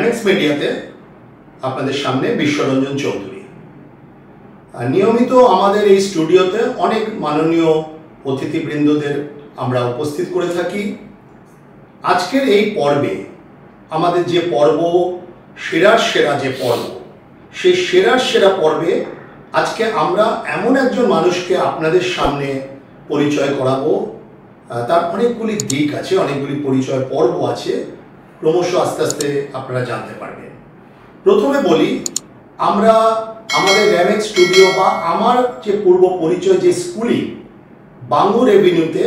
র্যামেক্স মিডিয়াতে আপনাদের সামনে বিশ্বরঞ্জন চৌধুরী। নিয়মিত আমাদের এই স্টুডিওতে অনেক মাননীয় অতিথিবৃন্দদের আমরা উপস্থিত করে থাকি। আজকের এই পর্বে আমাদের যে পর্ব সেরার সেরা যে পর্ব, সেই সেরার সেরা পর্বে আজকে আমরা এমন একজন মানুষকে আপনাদের সামনে পরিচয় করাবো। তার অনেকগুলি দিক আছে, অনেকগুলি পরিচয় পর্ব আছে, ক্রমশ আস্তে আস্তে আপনারা জানতে পারবেন। প্রথমে বলি, আমরা আমাদের র্যামেক্স স্টুডিও বা আমার যে পূর্ব পরিচয় যে স্কুলিং বাঙ্গুর এভিনিউতে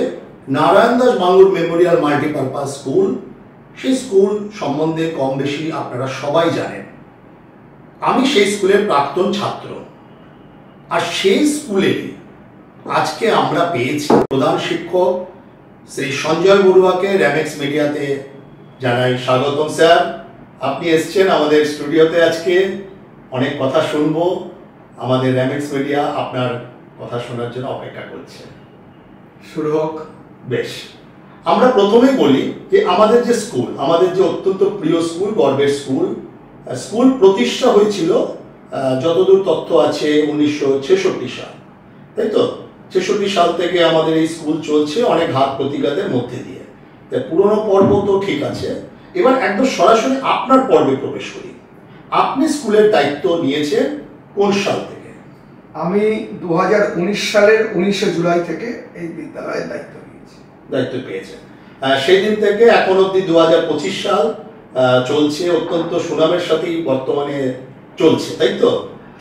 Narayan Das Bangur memorial multipurpose school, সেই স্কুল সম্বন্ধে কম বেশি আপনারা সবাই জানেন। আমি সেই স্কুলের প্রাক্তন ছাত্র, আর সেই স্কুলে আজকে আমরা পেয়েছি প্রধান শিক্ষক শ্রী সঞ্জয় বড়ুয়াকে। র্যামেক্স মিডিয়াতে জানাই স্বাগতম। স্যার, আপনি এসছেন আমাদের স্টুডিওতে, আজকে অনেক কথা শুনবো। আমাদের র্যামেক্স মিডিয়া আপনার কথা শোনার জন্য অপেক্ষা করছে। শুরু হোক। বেশ, আমরা প্রথমেই বলি যে আমাদের যে স্কুল, আমাদের যে অত্যন্ত প্রিয় স্কুল, গর্বের স্কুল, স্কুল প্রতিষ্ঠা হয়েছিল যতদূর তথ্য আছে 1966 সাল, তাই তো? 66 সাল থেকে আমাদের এই স্কুল চলছে অনেক ঘাত প্রতিঘাতের মধ্যে দিয়ে। তাই পুরনো পর্ব তো ঠিক আছে, এবার একদম সরাসরি আপনার পর্বে প্রবেশ করি। আপনি স্কুলের দায়িত্ব নিয়েছেন কোন সাল থেকে? আমি 2019 সালের 19 জুলাই থেকে এই বিদ্যালয়ের দায়িত্ব পেয়েছেন। সেই দিন থেকে এখন অব্দি 2025 সাল চলছে, অত্যন্ত সুনামের সাথেই বর্তমানে চলছে, তাই তো?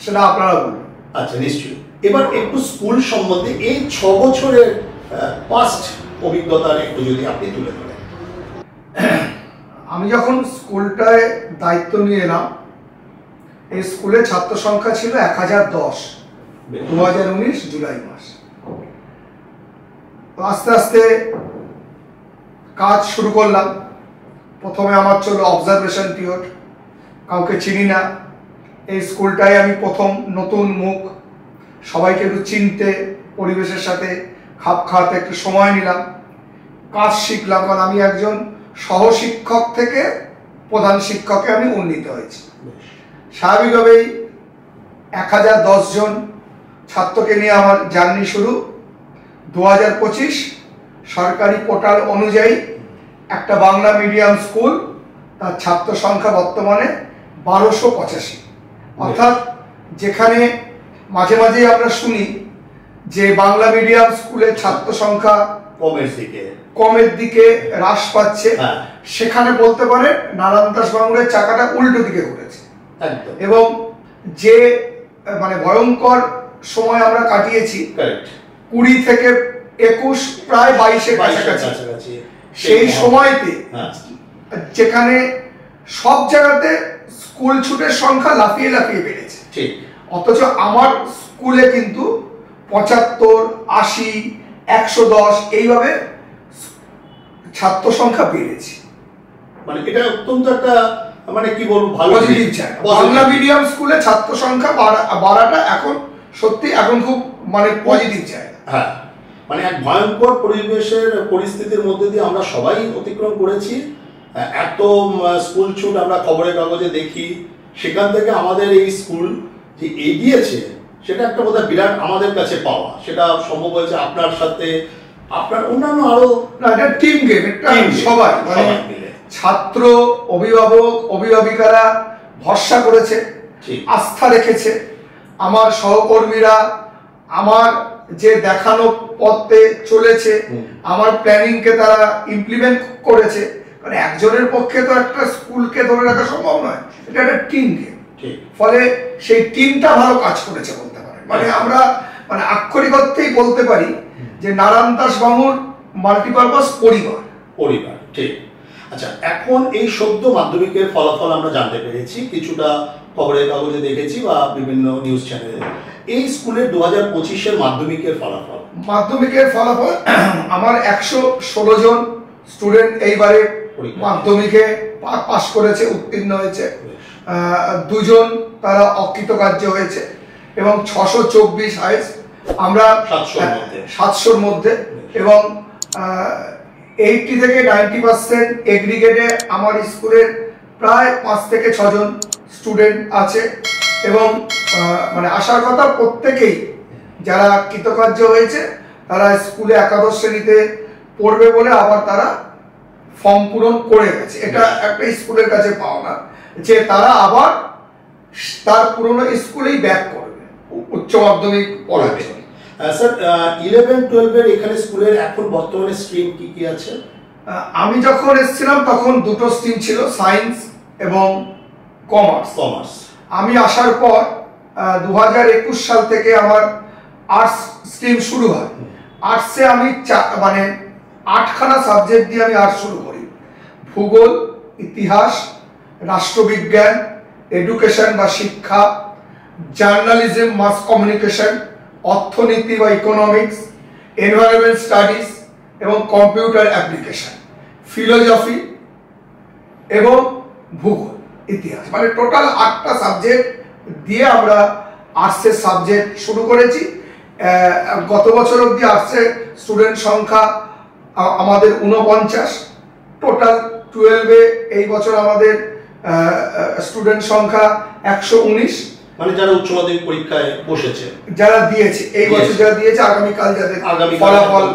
সেটা আপনারা বলুন। আচ্ছা, নিশ্চয়ই। এবার একটু স্কুল সম্বন্ধে এই 6 বছরের পাস্ট অভিজ্ঞতার একটু যদি আপনি তুলে ধরেন। আমি যখন স্কুলটায় দায়িত্ব নিয়ে এলাম, এই স্কুলে ছাত্র সংখ্যা ছিল 1010, 2019 জুলাই মাস। আস্তে আস্তে কাজ শুরু করলাম। প্রথমে আমার চলো অবজারভেশন পিরিয়ড, কাউকে চিনি না, এই স্কুলটায় আমি প্রথম নতুন মুখ, সবাইকে একটু চিনতে, পরিবেশের সাথে খাপ খাওয়াতে একটু সময় নিলাম, কাজ শিখলাম। কারণ আমি একজন সহশিক্ষক থেকে প্রধান শিক্ষকে আমি উন্নীত হয়েছি। স্বাভাবিকভাবেই 1010 জন ছাত্রকে নিয়ে আমার জার্নি শুরু। 2025 সরকারি পোর্টাল অনুযায়ী একটা বাংলা মিডিয়াম স্কুল, তার ছাত্র সংখ্যা বর্তমানে 1285। অর্থাৎ যেখানে মাঝে মাঝে আমরা শুনি যে বাংলা মিডিয়াম স্কুলের ছাত্র সংখ্যা কমের দিকে হ্রাস পাচ্ছে, সেখানে বলতে পারে নারায়ণ দাস বাঙ্গুরের চাকাটা উল্টো দিকে ঘুরেছে। এবং যে মানে ভয়ঙ্কর সময় আমরা কাটিয়েছি, 20 থেকে 21, প্রায় 22-এর কাছাকাছি, সেই সময়তে যেখানে সব জায়গাতে স্কুল ছুটের সংখ্যা লাফিয়ে লাফিয়ে বেড়েছে, অথচ আমার স্কুলে কিন্তু 75, 80, 110 এইভাবে ছাত্র সংখ্যা বেড়েছে। মানে এটা অত্যন্ত একটা মানে কি বলবো ভালো পজিটিভ জায়গা। বাংলা মিডিয়াম স্কুলে ছাত্র সংখ্যা বাড়াটা এখন সত্যি এখন খুব মানে পজিটিভ জায়গা। হ্যাঁ, মানে এক ভয়ঙ্কর পরিস্থিতির মধ্যে দিয়ে আমরা সবাই অতিক্রম করেছি। এত স্কুল ছুট আমরা খবরের কাগজে দেখি, সেখান থেকে আমাদের এই স্কুল যে এগিয়েছে, সেটা একটা বোধহয় বিরাট আমাদের কাছে পাওয়া। সেটা সম্ভব হয়েছে আপনার সাথে, আপনার অন্যান্য আরো একটা টিম গেম, একটা সবাই মানে ছাত্র, অভিভাবক, অভিভাবিকারা ভরসা করেছে, আস্থা রেখেছে। আমার সহকর্মীরা আমার যে দেখানো পথে চলেছে, আমার প্ল্যানিংকে তারা ইমপ্লিমেন্ট করেছে। কারণ একজনের পক্ষে তো একটা স্কুলকে ধরে রাখা সম্ভব নয়, এটা একটা টিম গেম। ফলে সেই টিমটা ভালো কাজ করেছে বলতে পারে। মানে আমরা মানে আক্ষরিক অর্থেই বলতে পারি যে নারায়ণ দাস বাঙ্গুর মাল্টিপারপাস পরিবার। ঠিক। আচ্ছা, এখন এই সদ্য মাধ্যমিকের ফলাফল আমরা জানতে পেরেছি, কিছুটা খবরের কাগজে দেখেছি বা বিভিন্ন নিউজ চ্যানেলে। এই স্কুলের 2025-এর মাধ্যমিকের ফলাফল আমার 116 জন স্টুডেন্ট এইবারে মাধ্যমিকে পাস করেছে, উত্তীর্ণ হয়েছে। 2 জন তারা অকৃতকার্য হয়েছে এবং 624 হাইস্ট, আমরা 700-র মধ্যে। এবং 80 থেকে 90% এগ্রিগেটে আমার স্কুলের প্রায় 5 থেকে 6 জন স্টুডেন্ট আছে এবং মানে আসার কথা প্রত্যেকেই যারা কৃতকার্য হয়েছে তারা স্কুলে একাদশ শ্রেণীতে পড়বে বলে আবার তারা ফর্ম পূরণ করে গেছে। এটা একটা স্কুলের কাছে পাওনা যে তারা আবার তার পুরনো স্কুলেই ব্যাক করবে, উচ্চ মাধ্যমিক পড়াবে। স্যার 11-12 এর এখানে স্কুলের এখন বর্তমানে স্ট্রিম কি কি আছে? আমি যখন এসেছিলাম তখন দুটো স্ট্রিম ছিল, সায়েন্স এবং কমার্স। আমি আসার পর 2021 সাল থেকে আমার আর্টস স্ট্রিম শুরু হয়। আর্টসে আমি মানে 8খানা সাবজেক্ট দিয়ে আমি আর্টস শুরু করি: ভূগোল, ইতিহাস, রাষ্ট্রবিজ্ঞান, এডুকেশন বা শিক্ষা, জার্নালিজম, মাস কমিউনিকেশন, অর্থনীতি বা ইকোনমিক্স, এনভায়রনমেন্ট স্টাডিজ এবং কম্পিউটার অ্যাপ্লিকেশন, ফিলোসফি এবং ভূগোল, ইতিহাস। মানে টোটাল 8টা সাবজেক্ট দিয়ে আমরা আর্টসের সাবজেক্ট শুরু করেছি। গত বছর অবধি আর্টসের স্টুডেন্ট সংখ্যা আমাদের 49। টোটাল 12-এ এই বছর আমাদের স্টুডেন্ট সংখ্যা 119। মানে যারা উচ্চ মাধ্যমিক পরীক্ষায় বসেছে, যারা দিয়েছে এই বছর, যারা দিয়েছে, আগামীকাল যাদের ফলাফল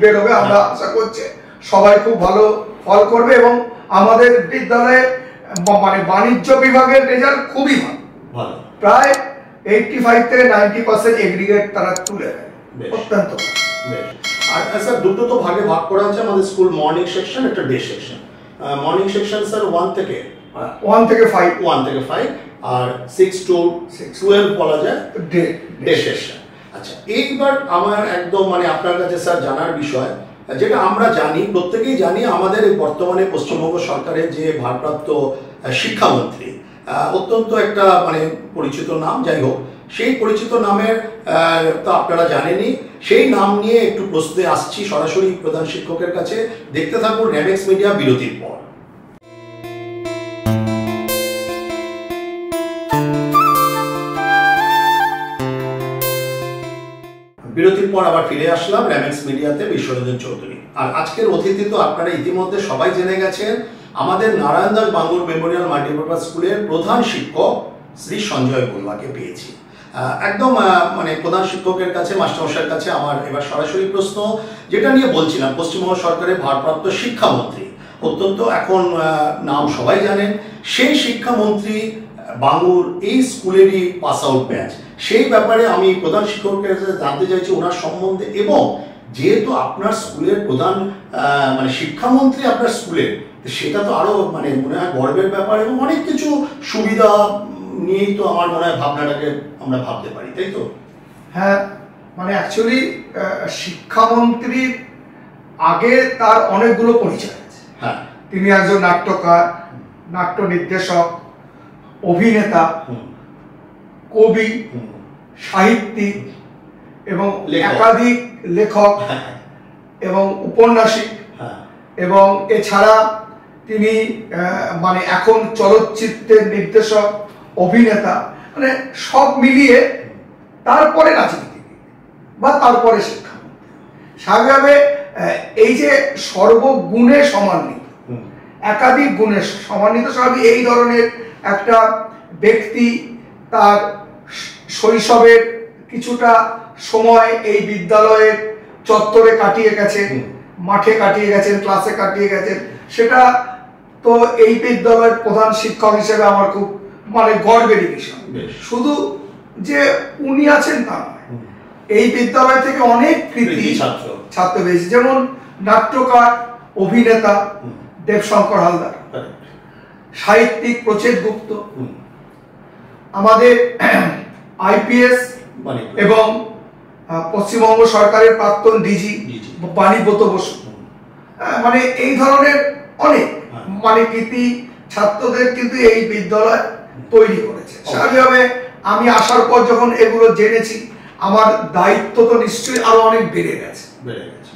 বেরোবে, আমরা আশা করছি সবাই খুব ভালো ফল করবে এবং আমাদের বিদ্যালয়ে মানে বাণিজ্য বিভাগের রেজাল্ট খুবই ভালো। প্রায় 85 থেকে 90% এগ্রিগেট তারা তুলে দেয়, অত্যন্ত। আর স্যার দুটো তো ভাগে ভাগ করা আছে আমাদের স্কুল, মর্নিং সেকশন, একটা day section. Morning section sir 1 থেকে 5 আর 6 to 12 বলা যায় ডে সেকশন। আচ্ছা, এইবার আমার একদম মানে আপনার কাছে স্যার জানার বিষয়, যেটা আমরা জানি, প্রত্যেকেই জানি, আমাদের বর্তমানে পশ্চিমবঙ্গ সরকারের যে ভারপ্রাপ্ত শিক্ষামন্ত্রী, অত্যন্ত একটা মানে পরিচিত নাম, যাই হোক, সেই পরিচিত নামের তো আপনারা জানেনই। সেই নাম নিয়ে একটু প্রশ্নে আসছি সরাসরি প্রধান শিক্ষকের কাছে। দেখতে থাকুন র্যামেক্স মিডিয়া বিরতির পর। বিরতির পর আবার ফিরে আসলাম র্যামেক্স মিডিয়াতে, বিশ্বরঞ্জন চৌধুরী। আর আজকের অতিথি তো আপনারা ইতিমধ্যে সবাই জেনে গেছেন, আমাদের নারায়ণ দাস বাঙ্গুর মেমোরিয়াল মাল্টিপারপাস স্কুলের প্রধান শিক্ষক শ্রী সঞ্জয় বড়ুয়াকে পেয়েছি। একদম মানে প্রধান শিক্ষকের কাছে, মাস্টারমশাইয়ের কাছে আমার এবার সরাসরি প্রশ্ন, যেটা নিয়ে বলছিলাম, পশ্চিমবঙ্গ সরকারের ভারপ্রাপ্ত শিক্ষামন্ত্রী, অত্যন্ত এখন নাম সবাই জানেন, সেই শিক্ষামন্ত্রী বাঙ্গুর এই স্কুলেরই পাস আউট ব্যাচ। সেই ব্যাপারে আমি প্রধান শিক্ষকের কাছে জানতে চাইছি ওনার সম্বন্ধে, এবং যেহেতু আপনার স্কুলের প্রধান মানে শিক্ষামন্ত্রী আপনার স্কুলের, সেটা তো আরো মানে মনে হয় গর্বের ব্যাপার, এবং অনেক কিছু সুবিধা নিয়েই তো আমার মনে হয় ভাবনাটাকে আমরা ভাবতে পারি, তাই তো? হ্যাঁ, মানে অ্যাকচুয়ালি শিক্ষামন্ত্রীর আগে তার অনেকগুলো পরিচয় আছে। হ্যাঁ, তিনি একজন নাট্যকার, নাট্য নির্দেশক, অভিনেতা, কবি, সাহিত্যিক এবং একাধিক লেখক এবং উপন্যাসিক, এবং এছাড়া তিনি মানে এখন চলচ্চিত্রের নির্দেশক, অভিনেতা, মানে সব মিলিয়ে তারপরে রাজনীতিবিদ বা তারপরে শিক্ষামন্ত্রী। স্বাভাবিকভাবে এই যে সর্বগুণে সমন্বিত, একাধিক গুণে সমন্বিত, স্বাভাবিক এই ধরনের একটা ব্যক্তি তার শৈশবের কিছুটা সময় এই বিদ্যালয়ের চত্বরে কাটিয়ে গেছেন, মাঠে কাটিয়ে গেছেন, ক্লাসে কাটিয়ে গেছেন, সেটা তো এই বিদ্যালয়ের প্রধান শিক্ষক হিসেবে আমার খুব মানে গর্বেরই বিষয়। শুধু যে উনি আছেন তা নয়, এই বিদ্যালয় থেকে অনেক কৃতি ছাত্র পেয়েছে, যেমন নাট্যকার, অভিনেতা দেবশঙ্কর হালদার, সাহিত্যিক প্রচেত গুপ্ত, আমাদের আইপিএস এবং পশ্চিমবঙ্গ সরকারের প্রাক্তন ডিজি বাণীব্রত বসু, মানে এই ধরনের অনেক মানে কৃতি ছাত্রদের কিন্তু এই বিদ্যালয় তৈরি করেছে। স্বাভাবিকভাবে আমি আসার পর যখন এগুলো জেনেছি, আমার দায়িত্ব তো নিশ্চয়ই আরো অনেক বেড়ে গেছে,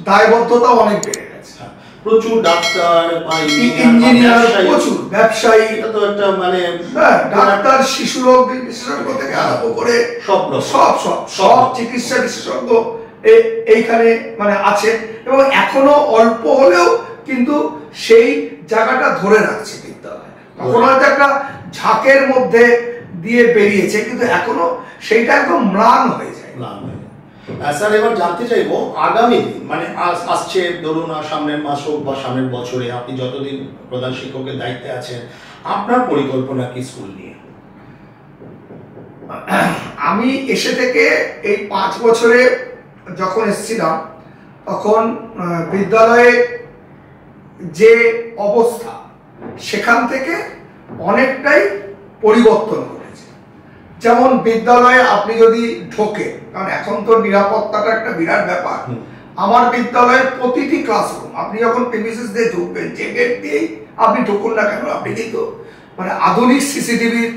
দায়বদ্ধতাও অনেক বেড়ে গেছে। প্রচুর ডাক্তার, ইঞ্জিনিয়ার, প্রচুর ব্যবসায়ী, তো একটা মানে ডাক্তার, শিশুরোগ বিশেষজ্ঞ থেকে আরম্ভ করে সব চিকিৎসা বিশেষজ্ঞ এইখানে মানে আছে, এবং এখনো অল্প হলেও কিন্তু সেই জায়গাটা ধরে রাখছে বিদ্যালয়। তখন হয়তো একটা ঝাঁকের মধ্যে দিয়ে বেরিয়েছে, কিন্তু এখনো সেইটা একদম ম্লান হয়ে যায়। স্যার, এবার জানতে চাইবো আগামী দিন, মানে আসছে ধরুন সামনের মাস হোক বা সামনের বছরে, আপনি যতদিন প্রধান শিক্ষকের দায়িত্বে আছেন, আপনার পরিকল্পনা কি স্কুল নিয়ে? আমি এসে থেকে এই 5 বছরে যখন এসেছিলাম তখন বিদ্যালয়ে যে অবস্থা সেখান থেকে অনেকটাই পরিবর্তন ঘটেছে। যেমন বিদ্যালয়ে আপনি যদি ঢোকে, কারণ এখন তো নিরাপত্তাটা একটা বিরাট ব্যাপার, আমার বিদ্যালয়ের প্রতিটি ক্লাসরুম আপনি যখন প্রিমিসেস দিয়ে ঢুকবেন, যে গেট দিয়েই আপনি ঢুকুন না কেন, আপনি কিন্তু মানে আধুনিক সিসিটিভির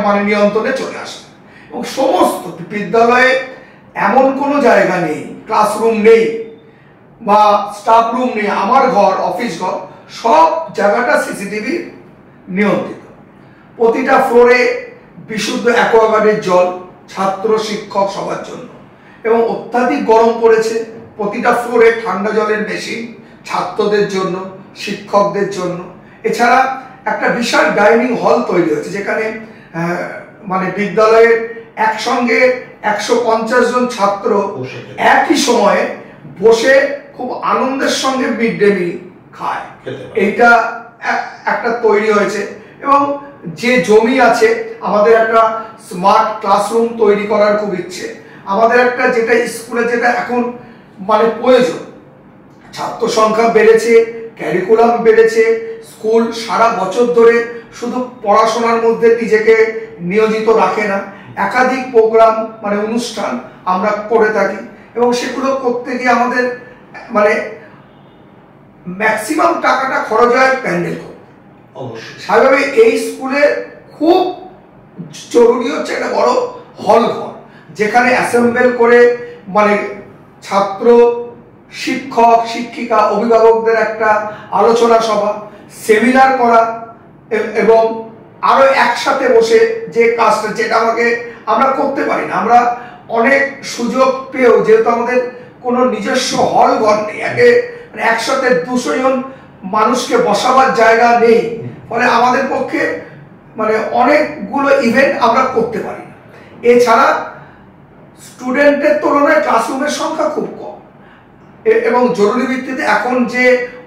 মানে নিয়ন্ত্রণে চলে আসেন। এবং সমস্ত বিদ্যালয়ে এমন কোনো জায়গা নেই, ক্লাসরুম নেই বা স্টাফ রুম নেই, আমার ঘর, অফিস ঘর, সব জায়গাটা সিসিটিভি নিয়ন্ত্রিত। প্রতিটা ফ্লোরে বিশুদ্ধ অ্যাকোয়াগার্ডের জল ছাত্র শিক্ষক সবার জন্য, এবং অত্যাধিক গরম পড়েছে, প্রতিটা ফ্লোরে ঠান্ডা জলের মেশিন ছাত্রদের জন্য, শিক্ষকদের জন্য। এছাড়া একটা বিশাল ডাইনিং হল তৈরি হয়েছে, যেখানে মানে বিদ্যালয়ের একসঙ্গে 150 জন ছাত্র একই সময়ে বসে খুব আনন্দের সঙ্গে মিড ডে মিল খায়। এইটা একটা তৈরি হয়েছে। এবং যে জমি আছে, আমাদের একটা স্মার্ট ক্লাসরুম তৈরি করার খুব ইচ্ছে। আমাদের একটা যেটা স্কুলে যেটা এখন মানে প্রয়োজন, ছাত্র সংখ্যা বেড়েছে, ক্যারিকুলাম বেড়েছে, স্কুল সারা বছর ধরে শুধু পড়াশোনার মধ্যে নিজেকে নিয়োজিত রাখে না, একাধিক প্রোগ্রাম মানে অনুষ্ঠান আমরা করে থাকি, এবং সেগুলো করতে গিয়ে আমাদের মানে ম্যাক্সিমাম টাকাটা খরচ হয় প্যান্ডেল করতে। স্বাভাবিক এই স্কুলে খুব জরুরি হচ্ছে একটা বড় হল ঘর, যেখানে অ্যাসেম্বল করে মানে ছাত্র, শিক্ষক, শিক্ষিকা, অভিভাবকদের একটা আলোচনা সভা, সেমিনার করা, এবং আরো একসাথে বসে যে কাজটা যেটা আমরা করতে পারি না। আমরা অনেক সুযোগ পেয়েও, যেহেতু আমাদের কোনো নিজস্ব হল ঘর নেই, একসাথে 200 জন মানুষকে বসাবার জায়গা নেই, ফলে আমাদের পক্ষে মানে অনেকগুলো ইভেন্ট আমরা করতে পারি না। এছাড়া স্টুডেন্টের তুলনায় ক্লাসরুমের সংখ্যা খুব কম, এবং জরুরি ভিত্তিতে এখন যে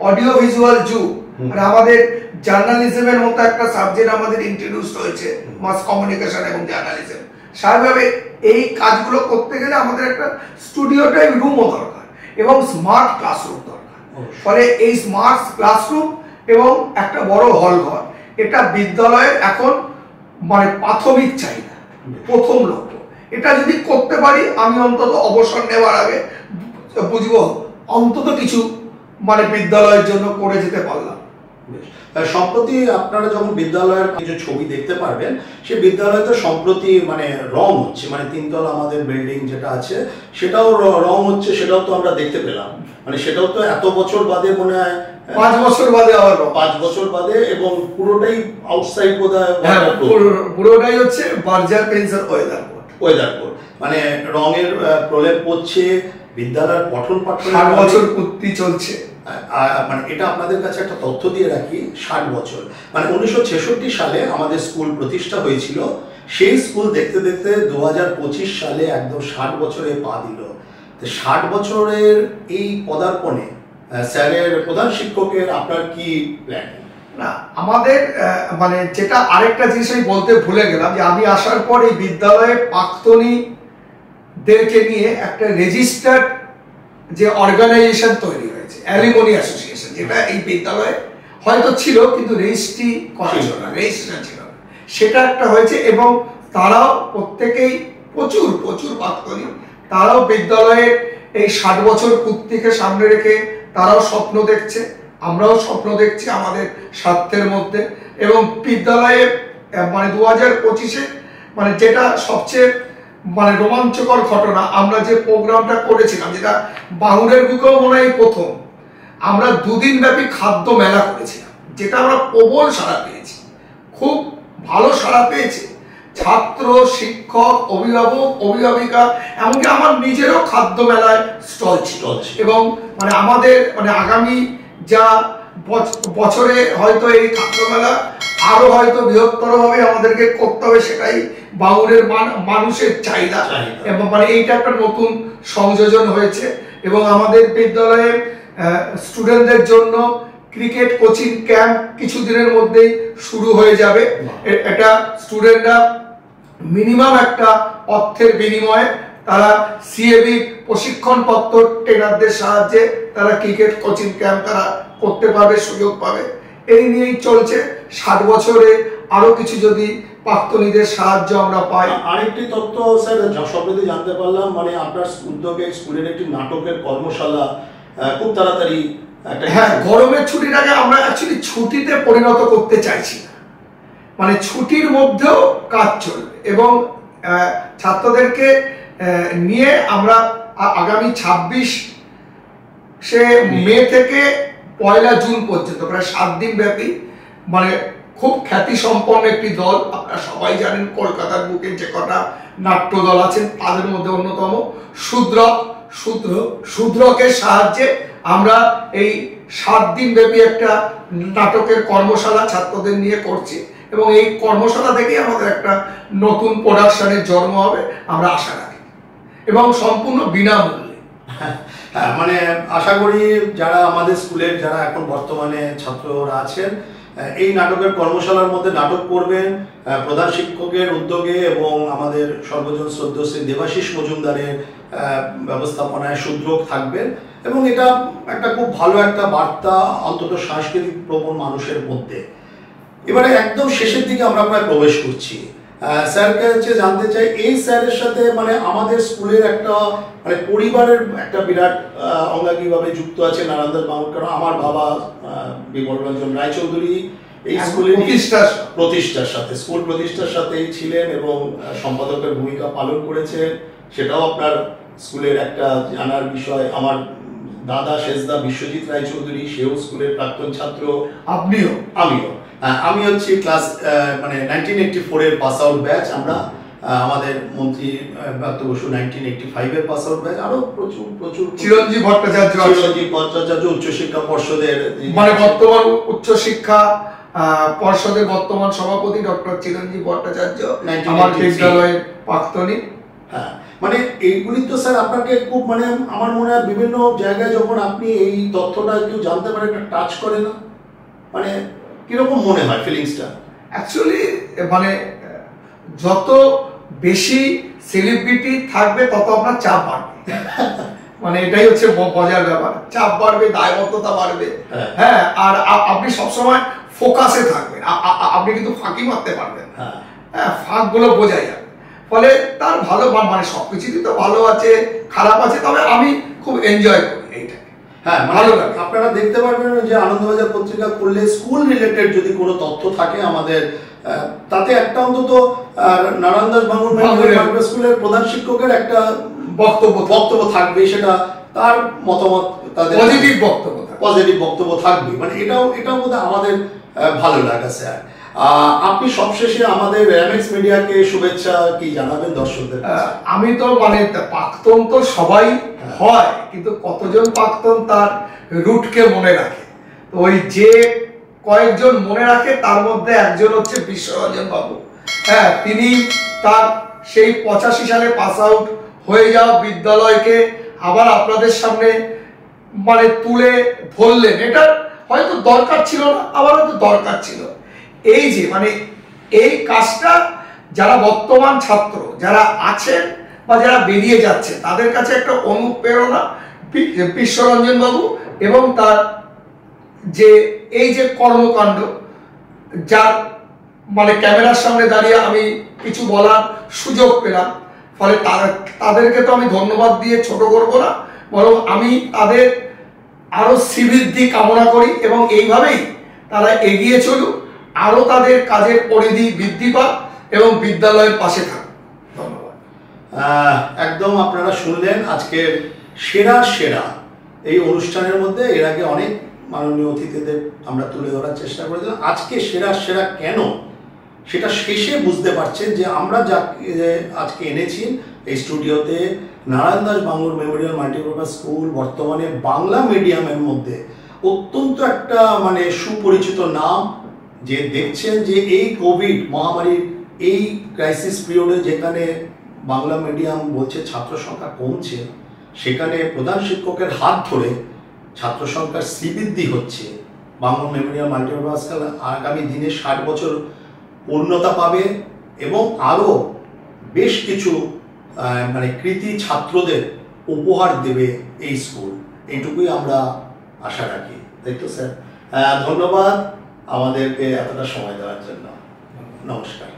অডিও ভিজুয়াল যুগ, মানে আমাদের জার্নালিজমের মতো একটা সাবজেক্ট আমাদের ইন্ট্রোডিউস হয়েছে, মাস কমিউনিকেশন এবং জার্নালিজম। স্বাভাবিকভাবে এই কাজগুলো করতে গেলে আমাদের একটা স্টুডিও টাইপ রুমও দরকার এবং স্মার্ট ক্লাসরুম দরকার। ফলে এই স্মার্ট ক্লাসরুম এবং একটা বড় হল ঘর, এটা বিদ্যালয়ের এখন মানে প্রাথমিক চাহিদা, প্রথম লক্ষ্য। এটা যদি করতে পারি, আমি অন্তত অবসর নেওয়ার আগে বুঝবো অন্তত কিছু মানে বিদ্যালয়ের জন্য করে যেতে পারলাম। সম্প্রতি আপনারা যখন বিদ্যালয়ের কিছু ছবি দেখতে পারবেন, সে বিদ্যালয়ে তো সম্প্রতি মানে রং হচ্ছে, মানে 3 তলা আমাদের বিল্ডিং যেটা আছে সেটাও রং হচ্ছে, সেটাও তো আমরা দেখতে পেলাম। মানে সেটাও তো এত বছর বাদে, মনে হয় 5 বছর বাদে, আবার 5 বছর বাদে, এবং পুরোটাই আউটসাইড বোধহয়, পুরোটাই হচ্ছে বার্জার পেন্সিল ওয়েদার কোড, মানে রঙের প্রলেপ পড়ছে, বিদ্যালয়ের পঠন পাঠন 60 বছর পূর্তি চলছে। মানে এটা আপনাদের কাছে একটা তথ্য দিয়ে রাখি, 60 বছর, মানে 1966 সালে আমাদের স্কুল প্রতিষ্ঠা হয়েছিল। সেই স্কুল দেখতে দেখতে 2025 সালে একদম 60 বছরে পা দিল। তো 60 বছরের এই পদার্পণে স্যারের, প্রধান শিক্ষকের আপনার কি প্ল্যান? না, আমাদের মানে যেটা আরেকটা জিনিস আমি বলতে ভুলে গেলাম, যে আমি আসার পর এই বিদ্যালয়ে প্রাক্তনীদেরকে নিয়ে একটা রেজিস্টার্ড যে অর্গানাইজেশন তৈরি হয়েছে, অ্যালিমনি অ্যাসোসিয়েশন, যেটা এই বিদ্যালয়ে হয়তো ছিল কিন্তু রেজিস্ট্রি করা ছিল না, রেজিস্ট্রেশন ছিল না, সেটা একটা হয়েছে। এবং তারাও প্রত্যেকেই প্রচুর প্রাক্তনী, তারাও বিদ্যালয়ের এই 60 বছর পূর্তিকে সামনে রেখে তারাও স্বপ্ন দেখছে, আমরাও স্বপ্ন দেখছি আমাদের স্বার্থের মধ্যে। এবং বিদ্যালয়ে মানে 2025-এ মানে যেটা সবচেয়ে মানে রোমাঞ্চকর ঘটনা, আমরা যে প্রোগ্রামটা করেছিলাম, যেটা বাহুরের বুকেও মনে হয় প্রথম, আমরা 2 দিন ব্যাপী খাদ্য মেলা করেছিলাম, যেটা আমরা প্রবল সাড়া পেয়েছি, খুব ভালো সাড়া পেয়েছে। ছাত্র, শিক্ষক, অভিভাবক, অভিভাবিকা, এমনকি আমার নিজেরও খাদ্য মেলায় স্টল ছিল। এবং মানে আমাদের মানে আগামী যা বছরে হয়তো এই ছাত্রমেলা আরো হয়তো বৃহত্তর ভাবে আমাদেরকে করতে হবে, সেটাই বাউরের মানুষের চাহিদা। এবং মানে এইটা একটা নতুন সংযোজন হয়েছে এবং আমাদের বিদ্যালয়ে স্টুডেন্টদের জন্য ক্রিকেট কোচিং ক্যাম্প কিছুদিনের মধ্যেই শুরু হয়ে যাবে। এটা স্টুডেন্টরা মিনিমাম একটা অর্থের বিনিময়ে তারা সিএবি প্রশিক্ষণপ্রাপ্ত ট্রেনারদের সাহায্যে তারা ক্রিকেট কোচিং ক্যাম্প তারা করতে পারবে, সুযোগ পাবে। এই নিয়েই চলছে। 60 বছরে আরো কিছু যদি প্রাক্তনীদের সাহায্য আমরা পাই। আরেকটি তথ্য স্যার সম্প্রতি জানতে পারলাম, মানে আপনার উদ্যোগে স্কুলের একটি নাটকের কর্মশালা খুব তাড়াতাড়ি। হ্যাঁ, গরমের ছুটির আগে আমরা অ্যাকচুয়ালি ছুটিতে পরিণত করতে চাইছি না, মানে ছুটির মধ্যেও কাজ চলবে এবং ছাত্রদেরকে নিয়ে আমরা আগামী 26শে মে থেকে 1 জুন পর্যন্ত প্রায় 7 দিন ব্যাপী, মানে খুব খ্যাতি সম্পন্ন একটি দল, আপনারা সবাই জানেন কলকাতার বুকে যে কটা নাট্য দল আছেন তাদের মধ্যে অন্যতম শূদ্রকের সাহায্যে আমরা এই 7 দিন ব্যাপী একটা নাটকের কর্মশালা ছাত্রদের নিয়ে করছি এবং এই কর্মশালা থেকেই আমাদের একটা নতুন প্রোডাকশনের জন্ম হবে আমরা আশা রাখি এবং সম্পূর্ণ বিনামূল্যে। হ্যাঁ, মানে আশা করি যারা আমাদের স্কুলের যারা এখন বর্তমানে ছাত্ররা আছেন এই নাটকের কর্মশালার মধ্যে নাটক করবেন প্রধান শিক্ষকের উদ্যোগে এবং আমাদের সর্বজন শ্রদ্ধেয় শ্রী দেবাশিস মজুমদারের ব্যবস্থাপনায় শূদ্রক থাকবেন এবং এটা একটা খুব ভালো একটা বার্তা অন্তত সাংস্কৃতিক প্রবণ মানুষের মধ্যে। এবারে একদম শেষের দিকে আমরা প্রায় প্রবেশ করছি। স্যারকে হচ্ছে জানতে চাই, এই স্যারের সাথে মানে আমাদের স্কুলের একটা মানে পরিবারের একটা বিরাট অঙ্গাঙ্গিভাবে যুক্ত আছে নারায়ণ দাস বাঙুর। কারণ আমার বাবা বিমল রঞ্জন রায়চৌধুরী এই স্কুলের প্রতিষ্ঠার সাথে স্কুল প্রতিষ্ঠার সাথেই ছিলেন এবং সম্পাদকের ভূমিকা পালন করেছেন, সেটাও আপনার স্কুলের একটা জানার বিষয়। আমার দাদা শেষদা বিশ্বজিৎ রায়চৌধুরী, সেও স্কুলের প্রাক্তন ছাত্র। আমি হচ্ছি ক্লাস মানে 1984 এর পাস আউট ব্যাচ। আমরা আমাদের মন্ত্রী ব্রাত্য বসু 1985 এর পাস আউট ব্যাচ। আরো প্রচুর চিরঞ্জীব ভট্টাচার্য উচ্চশিক্ষা পর্ষদের মানে বর্তমান উচ্চশিক্ষা পর্ষদের বর্তমান সভাপতি ডক্টর চিরঞ্জীব ভট্টাচার্য আমার বিদ্যালয়ের প্রাক্তনী। হ্যাঁ, মানে এইগুলি তো স্যার আপনাকে খুব মানে আমার মনে হয় বিভিন্ন জায়গায় যখন আপনি এই তথ্যটা কেউ জানতে পারে একটা টাচ করে না, মানে কিরকম মনে হয় ফিলিংসটা? অ্যাকচুয়ালি মানে যত বেশি সেলিব্রিটি থাকবে তত আপনার চাপ বাড়বে মানে এটাই হচ্ছে মজার ব্যাপার, চাপ বাড়বে, দায়বদ্ধতা বাড়বে। হ্যাঁ, আর আপনি সবসময় ফোকাসে থাকবেন, আপনি কিন্তু ফাঁকি মারতে পারবেন। হ্যাঁ, ফাঁকগুলো বোঝা যাবে, ফলে তার ভালো মানে সবকিছুই তো ভালো আছে খারাপ আছে, তবে আমি খুব এনজয় করি এইটা। হ্যাঁ, ভালো লাগে। আপনারা দেখতে পারবেন যে আনন্দবাজার পত্রিকা খুললে স্কুল রিলেটেড যদি কোনো তথ্য থাকে আমাদের, তাতে একটা অন্তত নারায়ণ দাস বাঙুর মেমোরিয়াল স্কুলের প্রধান শিক্ষকের একটা বক্তব্য থাকবে, সেটা তার মতামত, তাদের পজিটিভ বক্তব্য থাকবে। মানে এটাও বোধহয় আমাদের ভালো লাগা। স্যার, আপনি সবশেষে আমাদের র্যামেক্স মিডিয়াকে শুভেচ্ছা কি জানাবেন দর্শকদের? আমি তো মানে প্রাক্তন তো সবাই হয়, কিন্তু কতজন প্রাক্তন তার রুটকে মনে রাখে? তো ওই যে কয়েকজন মনে রাখে তার মধ্যে একজন হচ্ছে বিশ্বরঞ্জন বাবু। হ্যাঁ, তিনি তার সেই 85 সালে পাস আউট হয়ে যাওয়া বিদ্যালয়কে আবার আপনাদের সামনে মানে তুলে ধরলেন। এটা হয়তো দরকার ছিল না, আবার হয়তো দরকার ছিল। এই যে মানে এই কাজটা যারা বর্তমান ছাত্র যারা আছেন বা যারা বেরিয়ে যাচ্ছে তাদের কাছে একটা অনুপ্রেরণা বিশ্বরঞ্জন বাবু এবং তার যে এই যে কর্মকাণ্ড, যার মানে ক্যামেরার সামনে দাঁড়িয়ে আমি কিছু বলার সুযোগ পেলাম, ফলে তাদেরকে তো আমি ধন্যবাদ দিয়ে ছোট করব না, বরং আমি তাদের আরো শ্রীবৃদ্ধি কামনা করি এবং এইভাবেই তারা এগিয়ে চলুক, আরো তাদের কাজের পরিধি বৃদ্ধি পাক এবং বিদ্যালয়ের পাশে থাক। ধন্যবাদ। একদম আপনারা শুনলেন আজকের সেরা এই অনুষ্ঠানের মধ্যে। এর আগে অনেক মাননীয় অতিথিদের আমরা তুলে ধরার চেষ্টা করেছিলাম। আজকে সেরা কেন সেটা শেষে বুঝতে পারছেন যে আমরা যাকে আজকে এনেছি এই স্টুডিওতে, Narayan Das Bangur Memorial multipurpose school বর্তমানে বাংলা মিডিয়ামের মধ্যে অত্যন্ত একটা মানে সুপরিচিত নাম, যে দেখছেন যে এই কোভিড মহামারীর এই ক্রাইসিস পিরিয়ডে যেখানে বাংলা মিডিয়াম বলছে ছাত্র সংখ্যা কমছে, সেখানে প্রধান শিক্ষকের হাত ধরে ছাত্র সংখ্যার শ্রীবৃদ্ধি হচ্ছে। বাংলা মেমোরিয়াল মাল্টিপারপাস স্কুল আগামী দিনে 60 বছর পূর্ণতা পাবে এবং আরও বেশ কিছু মানে কৃতি ছাত্রদের উপহার দেবে এই স্কুল, এইটুকুই আমরা আশা রাখি। তাই তো স্যার? ধন্যবাদ আমাদেরকে এতটা সময় দেওয়ার জন্য। নমস্কার।